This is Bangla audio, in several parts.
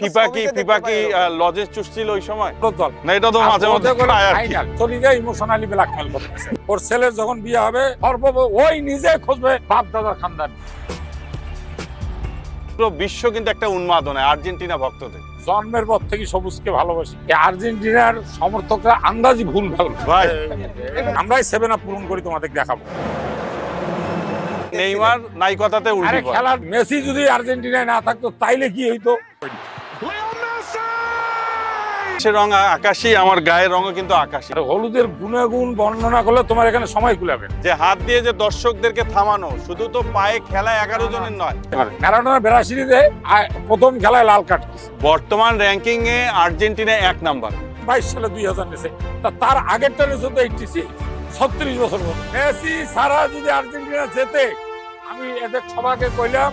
ফিফা কি লজেস চুষছিল ওই সময় দল না? এটা তো মাঝে মধ্যে ফাইনাল চলে যায় ইমোশনালি ব্ল্যাকমেল করতেছে। ওর ছেলের যখন বিয়ে হবে ওই নিজে খুঁজবে বাপ দাদার খানদান। পুরো বিশ্ব কিন্তু একটা উন্মাদনা আর্জেন্টিনা ভক্তদের। জন্মের পর থেকে সবুজকে ভালোবাসি। এই আর্জেন্টিনার সমর্থকরা আন্দাজি ভুল ভাল ভাই আমরাই 7 আপ পূরণ করি তোমাদের দেখাবো। নেইমার নাইকতাতে আরে উল্টি পড়ে। খেলার মেসি যদি আর্জেন্টিনায় না থাকতো তাইলে কি হইতো? সে রং আকাশী, আমার গায়ের রঙও কিন্তু আকাশী। আর হলুদের গুণাগুণ বর্ণনা করলে তোমার এখানে সময় কুলাবে না। যে হাত দিয়ে যে দর্শকদেরকে থামানো, শুধু তো পায়ে খেলা 11 জনের নয়। ম্যারাডোনা বেরাসিরিতে প্রথম খেলায় লাল কার্ড বর্তমান র্যাঙ্কিং এ আর্জেন্টিনা 1 নাম্বার। 22 সালে 2000 নেছে, তার আগেরটা নেছে তো 86 36 বছর পর। মেসি সারা যদি আর্জেন্টিনা জেতে, আমি এদের সবাইকে কইলাম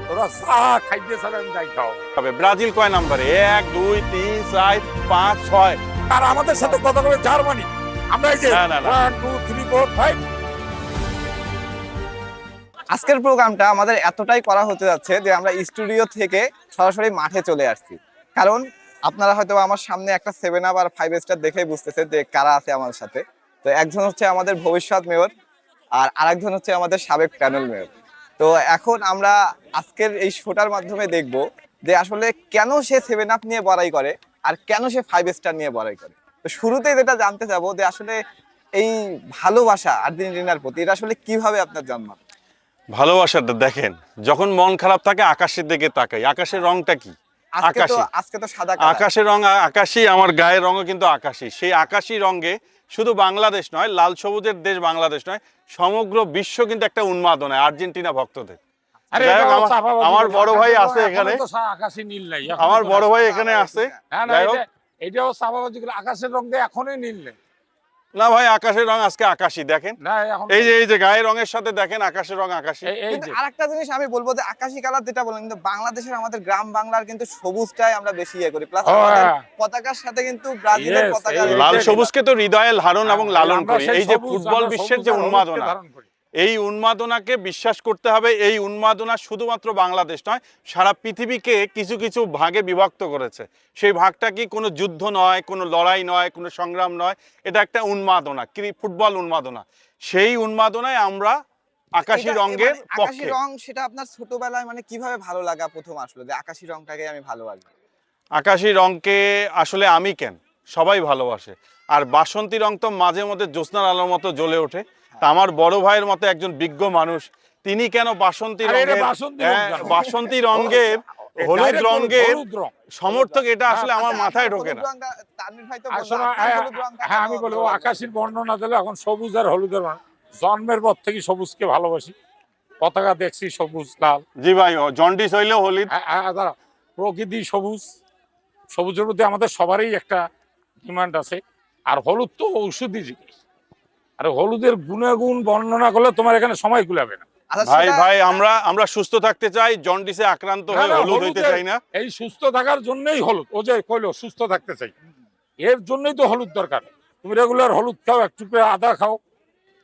তোরা চা খাইতে ছাড়া আমি যাই খাও। ব্রাজিল কয় নাম্বারে? 1 2 3 4 5 6। আর আমাদের সাথে কথা বলে জার্মানি। আমরা এই যে না, না, না। 1 2 3 4 5। আজকের প্রোগ্রামটা আমাদের এতটাই করা হতে যাচ্ছে যে আমরা স্টুডিও থেকে সরাসরি মাঠে চলে আসছি। কারণ আপনারা হয়তো আমার সামনে একটা 7 আপ আর 5 স্টার দেখেই বুঝতেছেন যে কারা আছে আমার সাথে। তো একজন হচ্ছে আমাদের ভবিষ্যৎ মেয়র, আর আরেকজন হচ্ছে আমাদের সাবেক প্যানেল মেয়র। তো এখন আমরা আজকের এই শোটার মাধ্যমে দেখব যে আসলে কেন সে 7 আপ নিয়ে বড়াই করে আর কেন সে 5 স্টার নিয়ে বড়াই করে। তো শুরুতেই যেটা জানতে চাবো যে আসলে এই ভালোবাসা আর্জেন্টিনার প্রতি এটা আসলে কিভাবে আপনার জন্ম? ভালোবাসাটা দেখেন, যখন মন খারাপ থাকে আকাশের দিকে তাকাই। আকাশের রংটা কি? আকাশী। আজকে তো সাদা কালার। আকাশের রং আকাশী, আমার গায়ের রঙও কিন্তু আকাশী। সেই আকাশী রঙে শুধু বাংলাদেশ নয়, লাল সবুজের দেশ বাংলাদেশ নয়, সমগ্র বিশ্ব কিন্তু একটা উন্মাদনা আর্জেন্টিনা ভক্তদের। আরে যাই হোক, এটাও চাপাবাজি আমার করো। বড় ভাই এখনো আছে এখানে। তো আকাশে নীল নাই। আমার বড় ভাই এখানে আছে। না না, যাই হোক, এটাও চাপাবাজি করে। আকাশের রং দিয়ে এখনই নীল নেই। না ভাই, আকাশের রং আজকে আকাশী। দেখেন না এখন এই যে গায়ের রঙের সাথে দেখেন আকাশের রং আকাশী। এই কিন্তু যে আরেকটা জিনিস আমি বলবো যে আকাশী কালার যেটা বলেন, কিন্তু বাংলাদেশের আমাদের গ্রাম বাংলার কিন্তু সবুজটাই আমরা বেশি ইয়ে করি। প্লাস আমাদের পতাকার সাথে কিন্তু ব্রাজিলের Yes, পতাকা এই লাল এইটাই সবুজকে তো হৃদয়ে ধারণ এবং লালন আমরা করি। সেই এই যে সবুজ, ফুটবল আমরা বিশ্বের সবুজ যে আর হলুদকে উন্মাদনা, ধারণ করি। এই উন্মাদনাকে বিশ্বাস করতে হবে। এই উন্মাদনা শুধুমাত্র বাংলাদেশ নয়, সারা পৃথিবীকে কিছু কিছু ভাগে বিভক্ত করেছে। সেই ভাগটা কি কোনো যুদ্ধ নয়, কোনো লড়াই নয়, কোনো সংগ্রাম নয়, এটা একটা উন্মাদনা, ফুটবল উন্মাদনা। সেই উন্মাদনায় আমরা আকাশী রঙের আকাশী পক্ষে। রং সেটা আপনার ছোটবেলায় মানে কিভাবে ভালো লাগা প্রথম আসলো যে আকাশী রংটাকে আমি ভালোবাসি? আকাশী রঙকে আসলে আমি কেন, সবাই ভালোবাসে। আর বাসন্তী রং তো মাঝে মধ্যে জ্যোৎস্নার আলোর মতো জ্বলে ওঠে। তা আমার বড় ভাইয়ের মতো একজন বিজ্ঞ মানুষ, তিনি কেন বাসন্তী আরে এটা রঙের, বাসন্তী রং কেন? বাসন্তী রঙের, হলুদ Direct রঙের হলুদ রং। সমর্থক, এটা আসলে আমার আচ্ছা, মাথায় আপনার ঢোকে হলুদ না। রংটা তানভীর ভাই তো আর বললো, শোনো, আপনার হলুদ রংটা হ্যাঁ কেন আমি বলবো ভালো লাগে? আকাশের বর্ণনা দিলে এখন সবুজ আর হলুদের জন্মের পর থেকে সবুজকে ভালোবাসি। পতাকা দেখছি সবুজ লাল। জি ভাই, জন্ডিস হইলেও হলুদ। দাঁড়া, প্রকৃতি সবুজ, সবুজের প্রতি আমাদের সবারই একটা ডিমান্ড আছে। আর হলুদ তো ঔষধি জিনিস। আর হলুদের গুণাগুণ বর্ণনা করলে তোমার এখানে সময় কুলাবে না। আচ্ছা, ভাই সেটা- ভাই, আমরা সুস্থ থাকতে চাই, জন্ডিসে আক্রান্ত হয়ে না, হলুদ হইতে হলুদের- চাই না। এই সুস্থ থাকার জন্যই হলুদ। ও যে কইলো সুস্থ থাকতে চাই, এর জন্যই তো হলুদ দরকার। তুমি রেগুলার হলুদ খাও, একটু করে আদা খাও।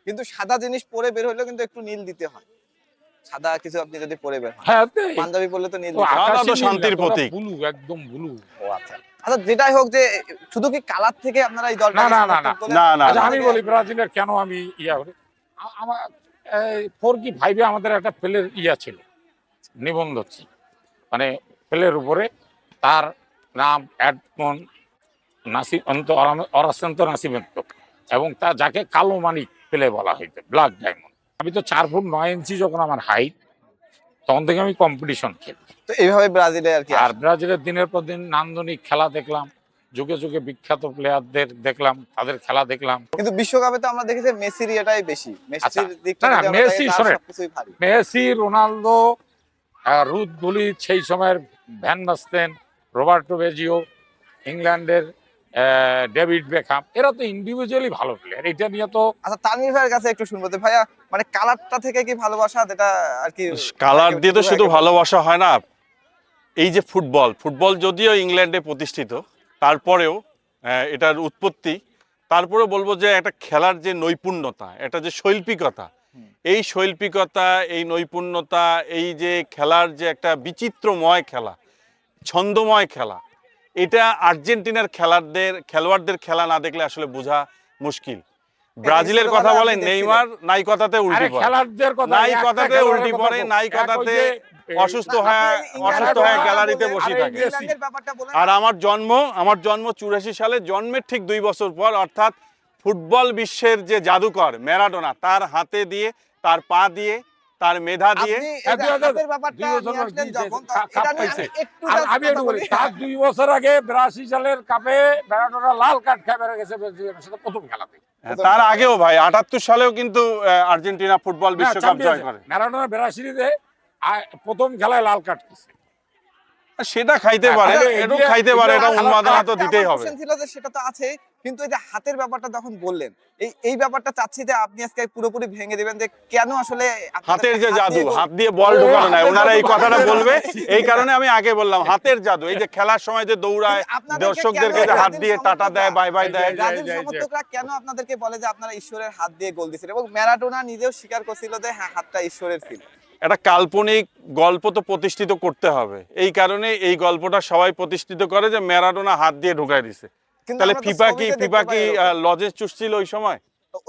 কিন্তু সাদা জিনিস পরে বের হলেও কিন্তু একটু নীল দিতে হয়। সাদা কিছু আপনি যদি পরে বের হন, হ্যাঁ পাঞ্জাবি পরলে তো নীল তো দিতে হয়। সাদা তো আকাশী নীল শান্তির না, ওটা প্রতীক। ব্লু, একদম ব্লু। ও আচ্ছা আচ্ছা, যেটাই হোক যে শুধু কি কালার থেকে আপনারা এই দলটা না, না, না, না, আচ্ছা আমি বলি ব্রাজিলের কেন আমি ইয়া করি। আমার 4 কি 5 এ আমাদের একটা প্লের ইয়া ছিল, নিবন্ধ ছিল, মানে প্লের উপরে তার নাম এডমন নাসিবন্ত অরাসন্ত নাসিবন্ত, এবং তা যাকে কালো মানিক প্লে বলা হইতো, ব্ল্যাক ডায়মন্ড। আমি তো 4 ফুট 9 ইঞ্চি যখন আমার হাইট, তখন থেকে আমি কম্পিটিশন খেলি। তো এইভাবে ব্রাজিলে আর কি আর ব্রাজিলের দিনের পর দিন নান্দনিক খেলা দেখলাম, যুগে যুগে বিখ্যাত প্লেয়ারদের দেখলাম, তাদের খেলা দেখলাম। কিন্তু বিশ্বকাপে তো আমরা দেখেছি মেসির এটাই বেশি, আচ্ছা, মেসির দিকটা না, যদি আমরা মেসি, দেখি, তার শোনেন, সবকিছুই ভারী। মেসি, রোনালদো, রুথ গুলিচ, সেই সময়ের ভ্যান বাস্তেন, রবার্টো বেজিও, ইংল্যান্ডের ডেভিড বেকহাম, এরা তো ইন্ডিভিজুয়ালি ভালো প্লেয়ার। এটা নিয়ে তো আচ্ছা, তানভীর ভাইয়ের কাছে একটু শুনবো যে ভাইয়া মানে কালারটা থেকে কি ভালোবাসা, যেটা আর কি কালার দিয়ে তো শুধু একেবারে- ভালোবাসা হয় না। এই যে ফুটবল যদিও ইংল্যান্ডে প্রতিষ্ঠিত, তারপরেও এটার উৎপত্তি, তারপরেও বলবো যে একটা খেলার যে নৈপুণ্যতা, এটা যে শৈল্পিকতা, এই শৈল্পিকতা, এই নৈপুণ্যতা, এই যে খেলার যে একটা বিচিত্রময় খেলা, ছন্দময় খেলা। এটা আর্জেন্টিনার খেলোয়াড়দের খেলা না দেখলে আসলে বোঝা মুশকিল। ব্রাজিলের ছোটবেলায় কথা আপনি বলেন, দেখছিলেন? নেইমার নাই কথাতে আরে উল্টি পড়ে, খেলারদের কথা নাই একটা কথাতে খেলোয়াড়ের উল্টি কথা পড়ে, বল। নাই এক ওই কথাতে যে, অসুস্থ না, হয়ে আপনি ইংল্যান্ডের অসুস্থ হয়ে ব্যাপারটা গ্যালারিতে বলেন, বসে আরে থাকে। ইংল্যান্ডের ব্যাপারটা বলেন। আর আমার জন্ম 84 সালে, জন্মের ঠিক 2 বছর পর, অর্থাৎ ফুটবল বিশ্বের যে জাদুকর ম্যারাডোনা, তার হাতে দিয়ে, তার পা দিয়ে, তার মেধা দিয়ে। আপনি এই যে হাতের ব্যাপারটা নিয়ে আসলেন যখন, তো কাপ এটা নিয়ে পাইছে। আমি একটু আর just আমি একটু কথা বলি, বলি। তার 2 বছর আগে 82 সালের কাপে ম্যারাডোনা লাল কার্ড খেয়ে বেড়ে গেছে ব্রাজিলের সাথে প্রথম খেলাতে। তার আগেও ভাই 78 সালেও কিন্তু আর্জেন্টিনা ফুটবল না, বিশ্বকাপ চ্যাম্পিয়ন জয় করে। ম্যারাডোনা 82-তে প্রথম খেলায় লাল কার্ড খেয়েছে। সেটা খাইতে হ্যাঁ, পারে, তাহলে এটাও এগিয়ে- খাইতে পারে, এটা এগিয়ে উন্মাদনা তো একটা দিতেই আমার হবে। question ছিল যে সেটা তো আছে, কিন্তু এই যে হাতের ব্যাপারটা যখন বললেন, এই ব্যাপারটা চাচ্ছি যে আপনি আজকে পুরোপুরি ভেঙে দিবেন যে কেন আসলে আপনাদেরকে হাতের যে হাত জাদু, দিয়ে গোল- হাত দিয়ে বল ও, ঢোকানো নাই, হাতের ওনারা এই জাদু, কথাটা হাতের বলবে। জাদু। এই কারণে আমি আগে বললাম হাতের জাদু। এই যে খেলার সময় যে দৌড়ায়, কিন্তু আপনাদেরকে দর্শকদেরকে কেন যে হাত ব্রাজিল দিয়ে টাটা সমর্থকরা- দেয়, বাই বাই এই যে- দেয়। ব্রাজিল এই যে- সমর্থকরা কেন আপনাদেরকে বলে যে আপনারা ঈশ্বরের হাত দিয়ে গোল দিয়েছেন, এবং ম্যারাডোনা নিজেও স্বীকার করছিল যে হ্যাঁ, হাতটা ঈশ্বরের ছিল। একটা কাল্পনিক গল্প তো প্রতিষ্ঠিত করতে হবে, এই কারণে এই গল্পটা সবাই প্রতিষ্ঠিত করে যে ম্যারাডোনা হাত দিয়ে ঢুকাই দিছে। কিন্তু তাহলে আমরা তো ফিফা ছবিতে দেখতে কি পাই এরকম। লজে চুষছিল ওই সময়?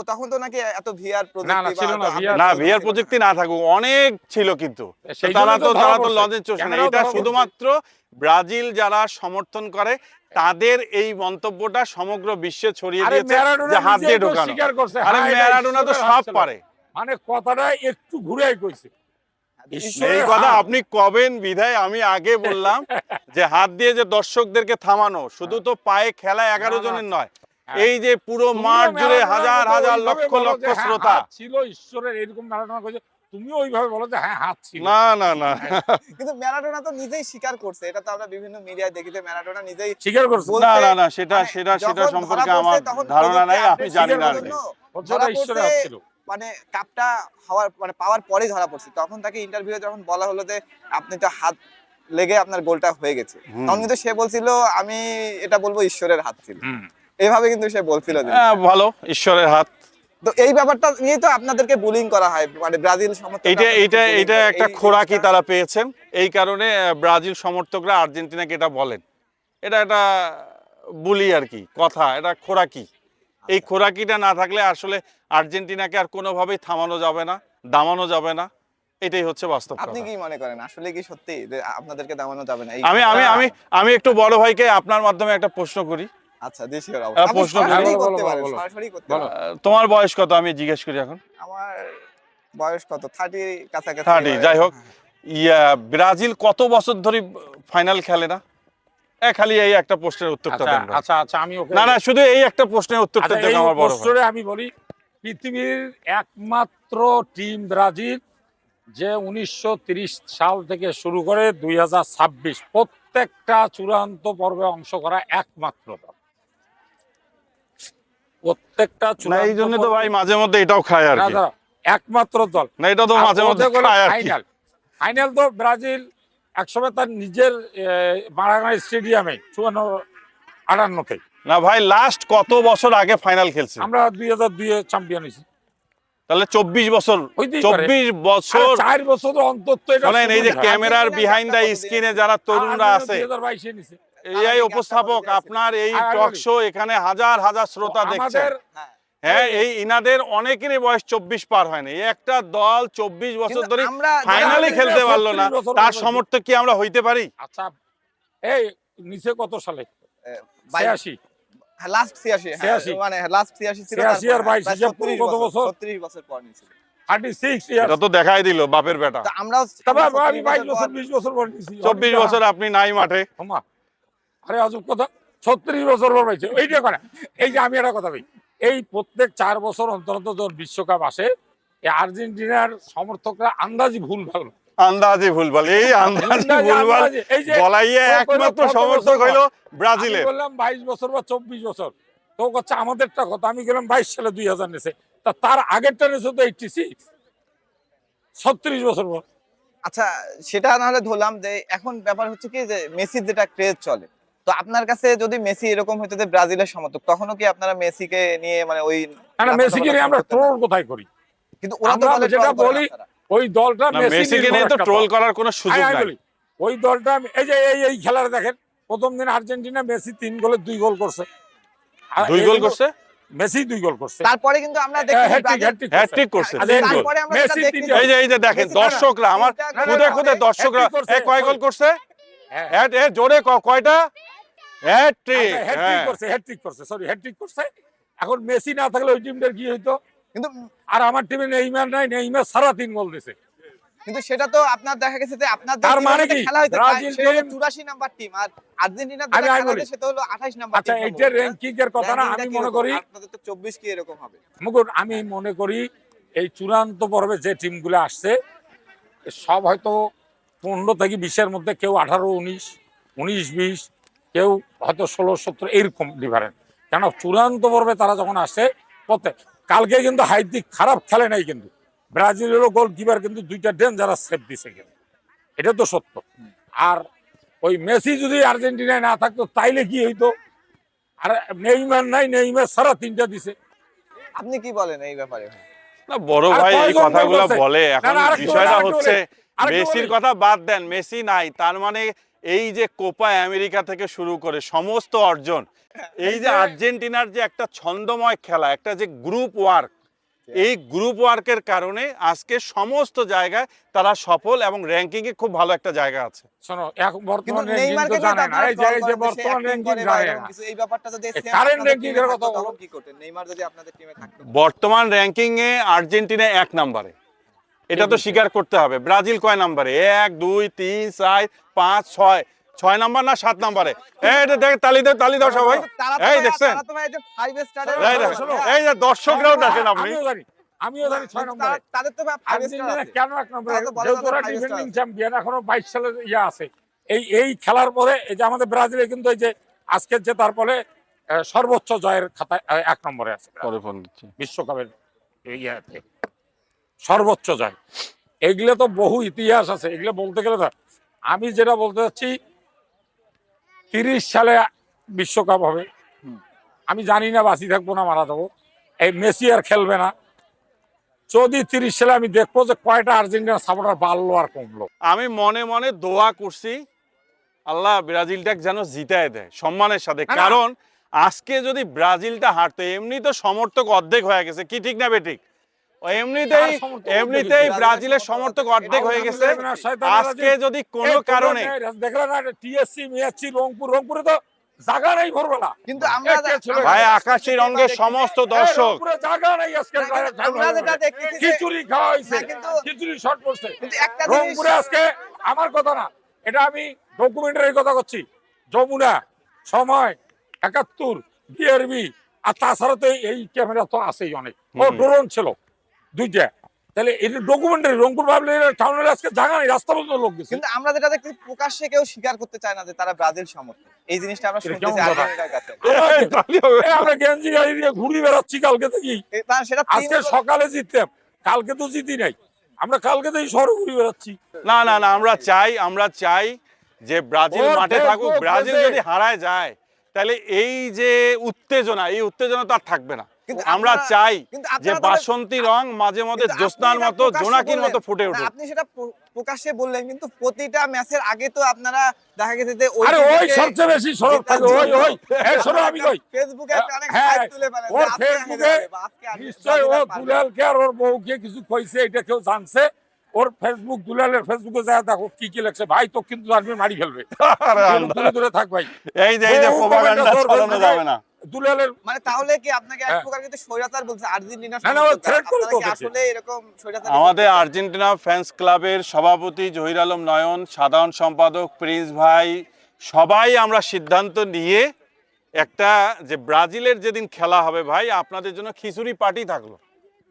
তখন তো নাকি এত ভিআর না, না, ছিল না, VR না, প্রযুক্তি ভিআর প্রযুক্তি না থাকুক, অনেক ছিল কিন্তু। সেই তারা জন্যই তো তারা ধরা তো পড়ছে। লজে চষে না। ক্যামেরাও এটা ধরা পড়ছে। শুধুমাত্র ব্রাজিল যারা সমর্থন করে তাদের এই মন্তব্যটা সমগ্র বিশ্বে ছড়িয়ে আরে দিয়েছে ম্যারাডোনা যে হাত নিজেই দিয়ে তো ঢোকানো। স্বীকার করছে, আরে হ্যাঁ, এটা ম্যারাডোনা তো ঈশ্বরের সব হাত ছিল। পারে। মানে কথাটা একটু ঘুরাই কইছে। ঈশ্বরের এই কথা হাত। আপনি কবেন বিধায় আমি আগে বললাম যে হাত দিয়ে যে দর্শকদেরকে থামানো, শুধু তো পায়ে খেলা 11 না, না, জনের নয়, হ্যাঁ। এই যে পুরো তুমিও মাঠ জুড়ে ম্যারাডোনার হাজার মতো হাজার ওইভাবে লক্ষ বলো লক্ষ যে হ্যাঁ, শ্রোতা। হাত ছিল ঈশ্বরের, এরকম ম্যারাডোনা কইছে, তুমিও ওইভাবে বলো যে হ্যাঁ, হাত ছিল। না না না, কিন্তু ম্যারাডোনা তো নিজেই স্বীকার করছে, এটা তো আমরা বিভিন্ন মিডিয়ায় দেখি যে ম্যারাডোনা নিজেই স্বীকার করছে। বলছে- না না না, সেটা মানে সেটা সেটা যখন সম্পর্কে ধরা আমার পড়ছে তখন ধারণা নাই, প্রযুক্তি আমি update জানি না করার আর কি। জন্য ওটা ধরা ঈশ্বরের পড়ছে, হাত ছিল। মানে কাপটা হওয়ার মানে পাওয়ার পরেই ধরা পড়ছে। তখন তাকে ইন্টারভিউ যখন বলা হলো যে আপনি তো হাত লেগে আপনার গোলটা হয়ে গেছে, হুম। তখন কিন্তু সে বলছিল আমি এটা বলবো ঈশ্বরের হাত ছিল, হুম। এইভাবে কিন্তু সে বলছিল যে। ভালো, ঈশ্বরের হাত। তো এই ব্যাপারটা নিয়ে তো আপনাদেরকে বুলিং করা হয়, মানে ব্রাজিল সমর্থকরা এইটা আপনাদেরকে এইটা bullying এটা করে। একটা এই খোরাকি জিনিসটা- তারা পেয়েছেন, এই কারণে ব্রাজিল সমর্থকরা আর্জেন্টিনাকে এটা বলেন। এটা একটা বুলি আর কি কথা, এটা খোরাকি। এই খোরাকিটা না থাকলে আসলে আর্জেন্টিনাকে আর কোনোভাবেই থামানো যাবে না, দামানো যাবে না। এটাই হচ্ছে বাস্তব আপনি কথা। কি মনে করেন আসলে কি সত্যি যে আপনাদেরকে দামানো যাবে না? আমি আমি আমি আমি একটু বড় ভাইকে আপনার মাধ্যমে একটা প্রশ্ন করি। আচ্ছা, দেশীয় প্রশ্ন সরাসরি বলো, করতে বলো, পারেন, বলো। সরাসরি করতে বলো। পারেন। তোমার বয়স কত আমি জিজ্ঞেস করি এখন? আমার বয়স কত, 30 কাছাকাছি। 30, যাই হোক। ব্রাজিল কত বছর ধরে ফাইনাল খেলে না? খালি এই একটা প্রশ্নের উত্তরটা আচ্ছা, দেন ভাই। আচ্ছা, আচ্ছা, আমি ওকে না না, শুধু এই একটা প্রশ্নের উত্তরটা আচ্ছা, দেন এই আমার বড় ভাই। প্রশ্নে আমি বলি, পৃথিবীর একমাত্র টিম ব্রাজিল যে 1930 সাল থেকে শুরু করে 2026 প্রত্যেকটা চূড়ান্ত পর্বে অংশ করা একমাত্র দল। প্রত্যেকটা না, চূড়ান্ত এই জন্য তো পর্বে- ভাই মাঝে মধ্যে এটাও খায় আর না, কি। না, একমাত্র দল। না, এটা তো মাঝে মধ্যে খায় আর কি। ফাইনাল তো ব্রাজিল একসময় তার নিজের মারাগানা স্টেডিয়ামে 54-58-তে না ভাই, লাস্ট কত বছর আগে ফাইনাল খেলছে? আমরা 2002-এ চ্যাম্পিয়ন হয়েছি। তাহলে 24 বছর। হইতেই পারে। 24 বছর। 4 বছর অন্তত এটা শোনেন, এই যে শুরু হয়। ক্যামেরার আর্জেন্টিনা বিহাইন্ড দ্য একটা স্ক্রিনে যারা তরুণরা আর আছে, 2022-এ নিছে। এই উপস্থাপক, আপনার এই আর টক শো এখানে হাজার হাজার শ্রোতা দেখছেন। আমাদের হ্যাঁ। হ্যাঁ, এই ইনাদের অনেকেরই বয়স 24 পার হয়নি। এই একটা দল 24 বছর কিন্তু ধরে আমরা ফাইনালে যারা খেলতে পারলো না, 36 বছর তার বয়সী। সমর্থক কি আমরা হইতে পারি? আচ্ছা, এই নিচে কত সালে? 86। লাস্ট 86, 86 মানে লাস্ট 86 ছিল, 86 আর 22 প্রায় হিসাব 36 কত বছর? 36 বছর পর নিয়েছিল। 36 ইয়ার্স। এটা তো দেখাই দিল বাপের বেটা। তো আমরাও তবে আমি 36 22 বছর পর- 20 বছর পর নিছি। 24 বছর আপনি নাই মাঠে। ওমা, আরে আজব কথা, 36 বছর পর পাইছে। এইটা করে, এই যে আমি একটা কথা বলি, এই প্রত্যেক 4 বছর অন্তর অন্তর যখন বিশ্বকাপ আসে, এই আর্জেন্টিনার সমর্থকরা আন্দাজি ভুল ভাল আন্দাজে ভুলভাল, এই আন্দাজে ভুলভাল এই যে বলাইয়ে ও কইলো একমাত্র কত সমর্থক বছর হইল আমি ব্রাজিলের। বললাম 22 বছর বা 24 বছর, তো হচ্ছে আমাদেরটা কথা, আমি গেলাম 22 সালে 2000 নেছে, তা তার আগেরটা নেছে তো 86, 36 বছর পর। আচ্ছা, সেটা না হলে ধরলাম যে এখন ব্যাপার হচ্ছে কি যে মেসির যেটা ক্রেজ চলে, তো আপনার কাছে যদি মেসি এরকম হইতো যে ব্রাজিলের সমর্থক, তখনও কি আপনারা মেসিকে নিয়ে মানে ওই না, মেসিকে নিয়ে আমরা করতেন না? ট্রোল কোথায় করি? কিন্তু ওরা তো আমরা বলে যেটা troll করেন বলি, আপনারা। ওই দলটা না, মেসিকে নিয়ে তো ট্রোল করার কোনো সুযোগ আমি নাই। বলি, ওই দলটা এই যে এই খেলার দেখেন, প্রথম দিন আর্জেন্টিনা মেসি 3 গোলে 2 গোল করছে। আর 2 গোল এগুলো- করছে, মেসি 2 গোল করছে। তারপরে কিন্তু আমরা দেখি হ্যাটট্রিক করছে, আচ্ছা, 3 গোল। তারপরে আমরা মেসি যেটা দেখি তিনটা- এই যে দেখেন মেসি দর্শকরা আমার তিনটা খুদে গোল খুদে করে, দর্শকরা হ্যাটট্রিক করছে, কয় গোল করছে? হ্যাঁ, জোরে কয়টা? হ্যাটট্রিক। হ্যাটট্রিক করছে, হ্যাটট্রিক করছে, সরি হ্যাটট্রিক করছে। এখন মেসি না থাকলে ওই টিমটার কি হইতো? কিন্তু আর আমার টিমে নেইমার নাই, নেইমার সারা 3 গোল দিছে। কিন্তু সেটা তো আপনার দেখা গেছে যে আপনাদের তার টিমের মানে সাথে কি? খেলা হইতে ব্রাজিল সেটা হলো টিম- 84 নাম্বার টিম, আর আর্জেন্টিনার আমি যেটা খেলা বলি। হইতে সেটা হলো 28 নাম্বার আচ্ছা, টিম। এইটার র্যাঙ্কিং এর কথা না, আমি মনে করি আপনাদের তো 24 কি এরকম হবে। মুকুট, আমি মনে করি এই চূড়ান্ত পর্বে যে টিমগুলো আসছে সব হয়তো 15 থেকে 20-এর মধ্যে, কেউ 18, 19, 19-20, কেউ হয়তো 16-17 এইরকম ডিফারেন্ট। কেন চূড়ান্ত পর্বে তারা যখন আসে প্রত্যেক, কালকে কিন্তু হাইতি খারাপ খেলে নাই, কিন্তু ব্রাজিলেরও গোলকিপার কিন্তু 2টা ডেঞ্জারাস সেভ দিছে, কিন্তু এটা তো সত্য। আর ওই মেসি যদি আর্জেন্টিনায় না থাকতো তাইলে কি হইতো? আর নেইমার নাই, নেইমার সারা 3টা দিছে। আপনি কি বলেন এই ব্যাপারে? না বড় আর ভাই এই কয়জন গোল কথাগুলো করছে? বলে, না, এখন না, আরেকটু বিষয়টা বলি, হচ্ছে আরেকটু মেসির বলি। কথা বাদ দেন, মেসি নাই তার মানে এই যে কোপা আমেরিকা থেকে শুরু করে সমস্ত অর্জন, এই যে আর্জেন্টিনার যে একটা ছন্দময় খেলা, একটা যে গ্রুপ ওয়ার্ক, এই গ্রুপ ওয়ার্কের কারণে আজকে সমস্ত জায়গায় তারা সফল এবং র্যাঙ্কিং এ খুব ভালো একটা জায়গা আছে। শোনো, এখন কিন্তু বর্তমান র্যাঙ্কিং নেইমারকে তো জানে না, এই যে বর্তমান র্যাঙ্কিং জানে না। এই ব্যাপারটা যদি কারেন্ট র্যাঙ্কিং এর কথা বলো। কি করতেন নেইমার যদি আপনাদের টিমে থাকতো? বর্তমান র্যাঙ্কিং এ আর্জেন্টিনা 1 নম্বরে, এটা তো স্বীকার করতে হবে। ব্রাজিল কয় নম্বরে? 1, 2, 3, 4, 5, 6 নম্বর না 7 নম্বরে? এটা দেখ, তালি দাও সবাই। এই দেখছেন, তারা তো ভাই এই যে 5 স্টারের এই দেখেন, এই যে দর্শকরাও দেখেন আপনি। আমিও জানি 6 নম্বরে। তাদের তো ভাই 5 স্টার আর্জেন্টিনা আছে। কেন 1 নম্বরে? তারা তো বলে যেহেতু ওরা তাদের 5 স্টার ডিফেন্ডিং আছে। চ্যাম্পিয়ন, এখনো 22 সালের ইয়ে আছে। এই খেলার পরে এই যে আমাদের ব্রাজিলে কিন্তু এই যে আজকের যে তারপরে সর্বোচ্চ জয়ের খাতায় 1 নম্বরে আছে বিশ্বকাপের ইয়েতে, সর্বোচ্চ জয়। এগুলো তো বহু ইতিহাস আছে, এগুলো বলতে গেলে তো। আমি যেটা বলতে চাচ্ছি, 30 সালে বিশ্বকাপ হবে, আমি জানি না বাঁচি থাকবো না মারা যাবো, এই মেসি আর খেলবে না। যদি 30 সালে আমি দেখবো যে কয়টা আর্জেন্টিনা সাপোর্টার বাড়লো আর কমলো। আমি মনে মনে দোয়া করছি আল্লাহ ব্রাজিলটাকে যেন জিতায় দেয় সম্মানের সাথে, না, না। কারণ আজকে যদি ব্রাজিলটা হারতো, এমনি তো সমর্থক অর্ধেক হয়ে গেছে, কি ঠিক না বেঠিক? এমনিতেই কার সমর্থক অর্ধেক এমনিতেই হয়েছে? ব্রাজিলের সমর্থক অর্ধেক হয়ে গেছে। আজকে যদি কোনো কারণে দেখলেন না, টিএসসি, মিয়াচ্ছি, রংপুরে তো জায়গা নেই ভোরবেলা। কিন্তু আমরা ভাই আকাশী রঙের সমস্ত দর্শক, জায়গা নেই আজকে। আমরা যেটা দেখতেছি যে- খিচুড়ি খাওয়া হয়েছে, না, কিন্তু- খিচুড়ি শর্ট পড়ছে কিন্তু একটা জিনিস রংপুরে আজকে। আমার কথা না, এটা আমি ডকুমেন্টারির কথা করছি। যমুনা, সময়, 71, ডিআরবি, আর তাছাড়া তো এই ক্যামেরা তো আছেই অনেক, ও ড্রোন ছিল 2টা। তাহলে এটা ডকুমেন্টারি। রংপুর ভাবলে টাউনের আজকে জায়গা নেই, রাস্তা পর্যন্ত লোক গেছে। কিন্তু আমরা যেটা দেখতেছি প্রকাশ্যে কেউ স্বীকার করতে চায় না যে তারা ব্রাজিল সমর্থক। এই জিনিসটা আমরা এটা শুনতেছি কেমন কথা? আর্জেন্টিনার কাছে। আমরা গেঞ্জি গাড়ি দিয়ে ঘুরি বেড়াচ্ছি কালকে থেকেই। সেটা আজকে সকালে জিততাম, কালকে তো জিতি নাই। আমরা কালকে থেকেই শহরে ঘুরি বেড়াচ্ছি। না আমরা চাই যে ব্রাজিল ওর মাঠে থাকুক। ফেসবুক ব্রাজিল পেজে- যদি হারায় যায় তাহলে এই যে উত্তেজনা তো আর থাকবে না। কিন্তু আমরা আপনারা- চাই কিন্তু যে আপনারা তাহলে- বাসন্তী রং মাঝে মধ্যে কিন্তু জ্যোৎস্নার আপনি এটা মতো, প্রকাশ্যে জোনাকির মতো বললেন। ফুটে না, উঠুক। আপনি সেটা প্রকাশ্যে বললেন, কিন্তু প্রতিটা ম্যাচের আগে তো আপনারা দেখা গেছে যে আরে ওই টিমকে সবচেয়ে বেশি সরব থাকে, ওই এই শোনো আমি কই, ফেসবুকে একটা অনেক হ্যাঁ, হাইপ তুলে ফেলেন যে ওর আজকে হেরে ফেসবুকে যাবে বা আজকে নিশ্চয় ও ব্রাজিল আর পারবে না। দুলালকে আর ওর বউকে কিছু কইছে, এটা কেউ জানছে। ওর ফেসবুক, দুলালের ফেসবুকে যা দেখো কি লেখছে, ভাই তো কিন্তু আর্মি মারি ফেলবে। দূরে থাক ভাই। এই যে বহু প্রোপাগান্ডা কমেন্ট আছে ওর ছড়ানো ফেসবুকে। যাবে না। দুলালের মানে তাহলে কি আপনাকে এক হ্যাঁ। প্রকার কিন্তু স্বৈরাচার বলছে আর্জেন্টিনা না, না, ও threat করে তো ওদেরকে। আসলে এরকম স্বৈরাচার আমাদের আর্জেন্টিনা ফ্যান্স ক্লাবের সভাপতি জহির আলম নয়ন, সাধারণ সম্পাদক প্রিন্স ভাই, সবাই আমরা সিদ্ধান্ত নিয়ে একটা যে ব্রাজিলের যেদিন খেলা হবে ভাই, আপনাদের জন্য খিচুড়ি পার্টি থাকলো।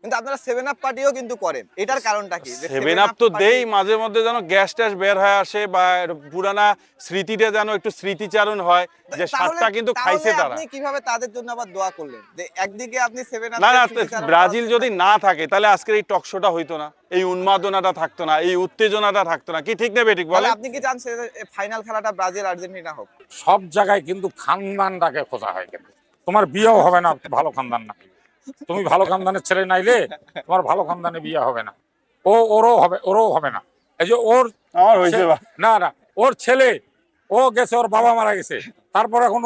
কিন্তু আপনারা 7 আপ পার্টিও কিন্তু করেন, এটার কারণটা কি? যে 7 আপ তো দেই মাঝে মধ্যে, যেন গ্যাস ট্যাস বের হয়ে আসে বা পুরানা স্মৃতিটা যেন একটু স্মৃতিচারণ হয় যে সাতটা কিন্তু খাইছে তারা। আপনি কিভাবে তাদের জন্য আবার দোয়া করলেন যে একদিকে আপনি 7 আপ না না, ব্রাজিল যদি না থাকে তাহলে আজকের এই টক শোটা হইতো না, এই উন্মাদনাটা থাকতো না, এই উত্তেজনাটা থাকতো না। কি ঠিক না বেঠিক বলে? আপনি কি চান ফাইনাল খেলাটা ব্রাজিল আর্জেন্টিনা হোক? সব জায়গায় কিন্তু খানদানটাকে খোঁজা হয়, কিন্তু তোমার বিয়েও হবে না ভালো খানদান না। তুমি ভালো খানদানের ছেলে নাইলে তোমার ভালো খানদানে বিয়ে হবে না। ওরও হবে না। এই যে ওর আমার হইছে বা না না, ওর ছেলে, ও গেছে, ওর বাবা মারা গেছে, তারপর এখন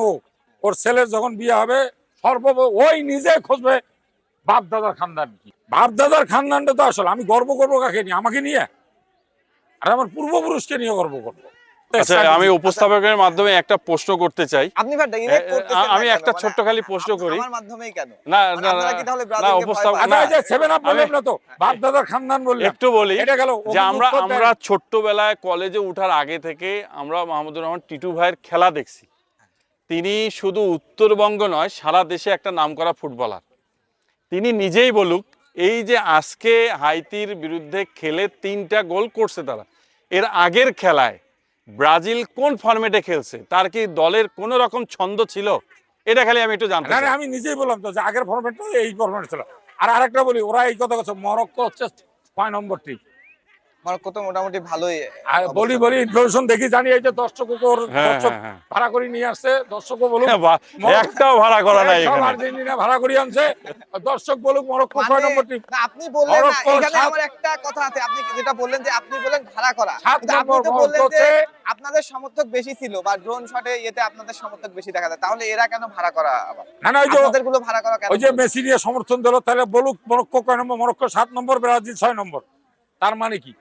ওর ছেলের যখন বিয়ে হবে ওই নিজে খুঁজবে বাপ দাদার খানদান কি। বাপ দাদার খানদানটা তো আসলে আমি গর্ব করবো কাকে নিয়ে? আমাকে নিয়ে, আর আমার পূর্বপুরুষকে নিয়ে গর্ব করবো। আচ্ছা, আমি উপস্থাপকের মাধ্যমে একটা প্রশ্ন করতে চাই। আপনি ভাই direct করতেছেন না আমি কেন? একটা মানে ছোট্ট খালি প্রশ্ন করি। আমার মাধ্যমেই কেন? না মানে না আপনারা কি তাহলে না, ব্রাজিলকে ভয় উপস্থাপক পান? না, আচ্ছা, এই যে 7 আপ বললাম না তো, বাপ দাদার খানদান বললাম, একটু বলি এটা গেল। যে আমরা ছোট্টবেলায় কলেজে ওঠার আগে থেকে আমরা মাহমুদুর রহমান টিটু ভাইয়ের খেলা দেখছি। তিনি শুধু উত্তরবঙ্গ নয়, সারা দেশে একটা নামকরা ফুটবলার। তিনি নিজেই বলুক, এই যে আজকে হাইতির বিরুদ্ধে খেলে 3টা গোল করছে তারা, এর আগের খেলায় ব্রাজিল কোন ফরম্যাটে খেলছে, তার কি দলের কোন রকম ছন্দ ছিল? এটা খালি আমি একটু জানতে চাই। আমি নিজেই বললাম তো যে আগের ফরম্যাটটা এই ফরম্যাট ছিল। আর আরেকটা বলি, ওরা এই কথা বলছে মরক্কো হচ্ছে 6 নম্বর টিম। মরক্কো তো মোটামুটি ভালোই আর বলি ইনফরমেশন দেখি, জানি এই যে দর্শক দর্শক হ্যাঁ। ভাড়া করে নিয়ে আসছে, দর্শকও বলুক একটাও ভাড়া করা নাই সব এখানে। আর্জেন্টিনা ভাড়া করে আনছে, দর্শক বলুক মরক্কো 6 নম্বর টিম। না, আপনি বললেন না, মরক্কো এখানে 7 আমার একটা কথা আছে। আপনি যেটা বললেন যে আপনি বলেন ভাড়া করা, 7 কিন্তু আপনি নম্বর তো বললেন যে হচ্ছে। আপনাদের সমর্থক বেশি ছিল বা ড্রোন শটে এতে আপনাদের সমর্থক বেশি দেখা যায়, তাহলে এরা কেন ভাড়া করা আবার? না ওই যে আপনাদের গুলো ভাড়া করা কেন? ওই যে মেসি নিয়ে সমর্থন দিল, তাহলে বলুক মরক্কো কয় নম্বর? মরক্কো 7 নম্বর, ব্রাজিল 6 নম্বর। তার মানে কি?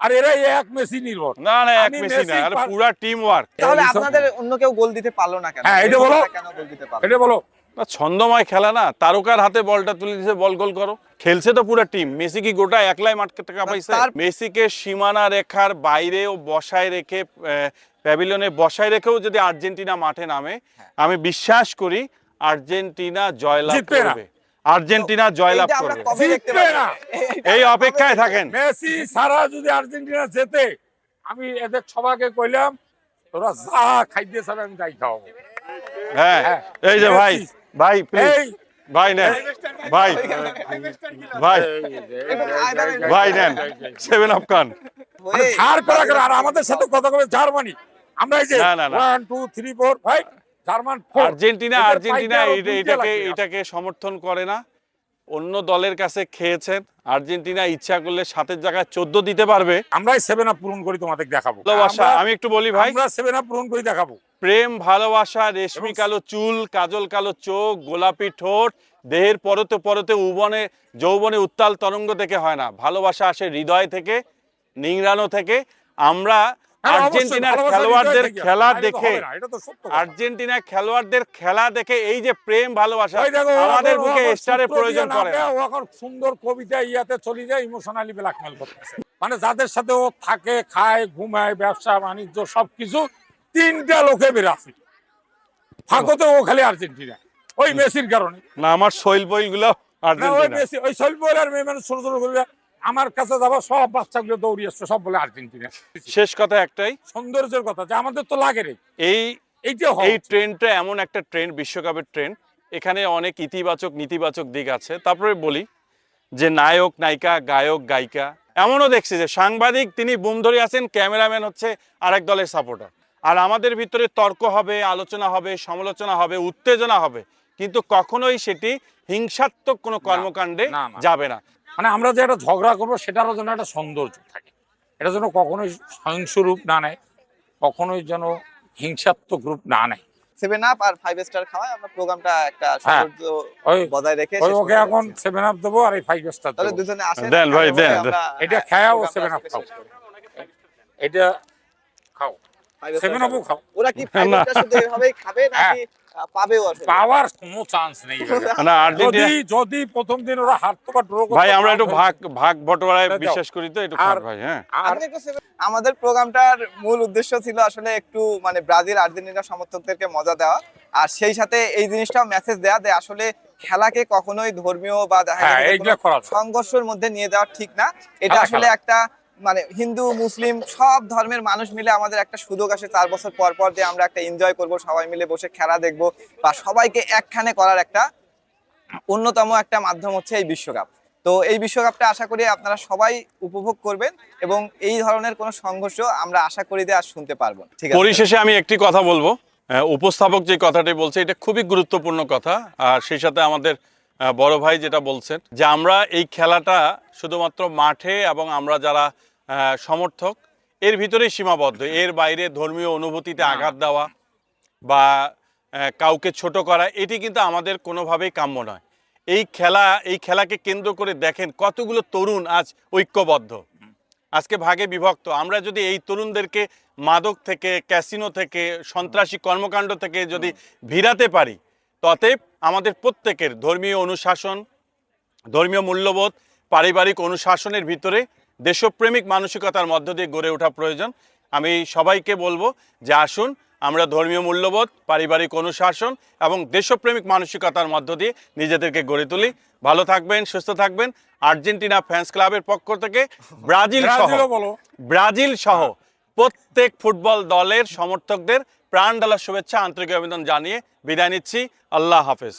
আর এরা এক মেসি নির্ভর। না এক আমি মেসি না, মেসি আর পুরা টিম ওয়ার্ক। তাহলে আপনাদের অন্য কেউ গোল দিতে পারলো না কেন? হ্যাঁ, এটা বলো। কেন গোল দিতে পারলো? এটা বলো। ছন্দময় খেলা না, তারকার হাতে বলটা তুলে দিয়েছে, বল গোল করো। খেলছে তো পুরো টিম। মেসি কি গোটা একলাই মাঠকে টাকা পাইছে? মেসিকে সীমানা রেখার বাইরেও বসায় রেখে, প্যাভিলিয়নে বসায় রেখেও যদি আর্জেন্টিনা মাঠে নামে, আমি বিশ্বাস করি আর্জেন্টিনা জয়লাভ করবে। আর্জেন্টিনা জয়লাভ করবে। জিতবে না, এই অপেক্ষায় থাকেন। মেসি সারা যদি আর্জেন্টিনা জেতে, আমি এদের সবাইকে কইলাম তোরা যা খাইতে চাবে আমি তাই খাওয়াবো। হ্যাঁ, এই যে ভাই প্লিজ, ভাই নেন, ভাই নেন 7 আপ খান। ছাড় করা করে। আর আমাদের সাথে কথা বলে জার্মানি, আমরা এই যে 1 2 3 4 5 জার্মান 4। আর্জেন্টিনা এটাকে সমর্থন করে না। অন্য দলের কাছে খেয়েছেন। আর্জেন্টিনা ইচ্ছা করলে 7-এর জায়গায় 14 দিতে পারবে। আমরাই 7 আপ পূরণ করি, তোমাদের দেখাবো। ভালোবাসা, আমি একটু বলি ভাই, আমরা 7 আপ পূরণ করি দেখাবো। প্রেম, ভালোবাসা, রেশমি কালো চুল, কাজল কালো চোখ, গোলাপি ঠোঁট, দেহের পরতে পরতে যৌবনে উত্তাল তরঙ্গ থেকে হয় না। ভালোবাসা আসে হৃদয় থেকে, নিংড়ানো থেকে। আমরা আর্জেন্টিনার খেলোয়াড়দের খেলা দেখে এই যে প্রেম ভালোবাসা, আমাদের বুকে স্টারের প্রয়োজন পড়ে না। এখন সুন্দর কবিতা ইয়াতে চলে যায়, ইমোশনালি ব্ল্যাকমেল করতেছে। মানে যাদের সাথে ও থাকে, খায়, ঘুমায়, ব্যবসা বাণিজ্য সবকিছু, 3টা লোকে বেরাসি থাকোতে ও খালি আর্জেন্টিনা, ওই মেসির কারণে না। আমার শৈল বইল গুলো আর্জেন্টিনা, ওই শৈল বইল আর মেয়ে মানুষ ছোট ছোট করে আমার কাছে যাবো, সব বাচ্চাগুলো দৌড়িয়ে আসছে, সব বলে আর্জেন্টিনা। শেষ কথা একটাই, সৌন্দর্যের কথা, যে আমাদের তো লাগে রে। এই ট্রেন্ডটা এমন একটা ট্রেন্ড, বিশ্বকাপের ট্রেন্ড, এখানে অনেক ইতিবাচক নেতিবাচক দিক আছে। তারপরে বলি যে নায়ক নায়িকা, গায়ক গায়িকা, এমনও দেখছি যে সাংবাদিক তিনি বুম ধরে আছেন, ক্যামেরাম্যান হচ্ছে আরেক দলের সাপোর্টার। আর আমাদের ভিতরে তর্ক হবে, আলোচনা হবে, সমালোচনা হবে, উত্তেজনা হবে, কিন্তু কখনোই সেটি হিংসাত্মক কোনো কর্মকাণ্ডে যাবে না। মানে আমরা যে একটা ঝগড়া করবো, সেটারও যেন একটা সৌন্দর্য থাকে, এটা যেন কখনোই সহিংস রূপ না নেয়, কখনোই যেন হিংসাত্মক রূপ না নেয়। 7 আপ আর 5 স্টার খাওয়ায় আমরা প্রোগ্রামটা একটা সৌন্দর্য বজায় রেখে ওকে এখন 7 আপ দেবো আর এই 5 স্টার তাহলে দুজনে আসেন। দেন ভাই, দেন। এটা খাও, 7 আপ খাও, এটা খাও, 7 আপও খাও। ওরা কি 5 স্টার শুধু এভাবেই খাবে নাকি পাবেও? আসলে পাওয়ার কোনো চান্স নেই না। আর্জেন্টিনা যদি প্রথম দিন ওরা হারতো বা ড্র করতো, ভাই আমরা একটু ভাগ বটরায় বিশ্বাস করি, তো একটু খান ভাই। হ্যাঁ, আমাদের প্রোগ্রামটার মূল উদ্দেশ্য ছিল আসলে একটু মানে ব্রাজিল আর্জেন্টিনা সমর্থকদেরকে মজা দেওয়া, আর সেই সাথে এই জিনিসটাও মেসেজ দেওয়া যে আসলে খেলাকে কখনোই ধর্মীয় বা সংঘর্ষের মধ্যে নিয়ে যাওয়া ঠিক না। এটা আসলে একটা মানে হিন্দু মুসলিম সব ধর্মের মানুষ মিলে আমাদের একটা সুযোগ আসে 4 বছর পর পর যে আমরা একটা এনজয় করব, সবাই মিলে বসে খেলা দেখব, বা সবাইকে একখানে করার একটা অন্যতম একটা মাধ্যম হচ্ছে এই বিশ্বকাপ। তো এই বিশ্বকাপটা আশা করি আপনারা সবাই উপভোগ করবেন এবং এই ধরনের কোনো সংঘর্ষ আমরা আশা করি যে আর শুনতে পারবো। ঠিক আছে, পরিশেষে আমি একটি কথা বলবো, উপস্থাপক যে কথাটি বলছে এটা খুবই গুরুত্বপূর্ণ কথা। আর সেই সাথে আমাদের বড় ভাই যেটা বলছেন যে আমরা এই খেলাটা শুধুমাত্র মাঠে এবং আমরা যারা সমর্থক এর ভিতরেই সীমাবদ্ধ। এর বাইরে ধর্মীয় অনুভূতিতে আঘাত দেওয়া বা কাউকে ছোট করা, এটি কিন্তু আমাদের কোনোভাবেই কাম্য নয়। এই খেলাকে কেন্দ্র করে দেখেন কতগুলো তরুণ আজ ঐক্যবদ্ধ, আজকে ভাগে বিভক্ত। আমরা যদি এই তরুণদেরকে মাদক থেকে, ক্যাসিনো থেকে, সন্ত্রাসী কর্মকাণ্ড থেকে যদি ভিড়াতে পারি, ততএব আমাদের প্রত্যেকের ধর্মীয় অনুশাসন, ধর্মীয় মূল্যবোধ, পারিবারিক অনুশাসনের ভিতরে দেশপ্রেমিক মানসিকতার মধ্য দিয়ে গড়ে ওঠা প্রয়োজন। আমি সবাইকে বলবো যে আসুন আমরা ধর্মীয় মূল্যবোধ, পারিবারিক অনুশাসন এবং দেশপ্রেমিক মানসিকতার মধ্য দিয়ে নিজেদেরকে গড়ে তুলি। ভালো থাকবেন, সুস্থ থাকবেন। আর্জেন্টিনা ফ্যান্স ক্লাবের পক্ষ থেকে ব্রাজিল সহ প্রত্যেক ফুটবল দলের সমর্থকদের প্রাণ ঢালা শুভেচ্ছা, আন্তরিক অভিনন্দন জানিয়ে বিদায় নিচ্ছি। আল্লাহ হাফেজ।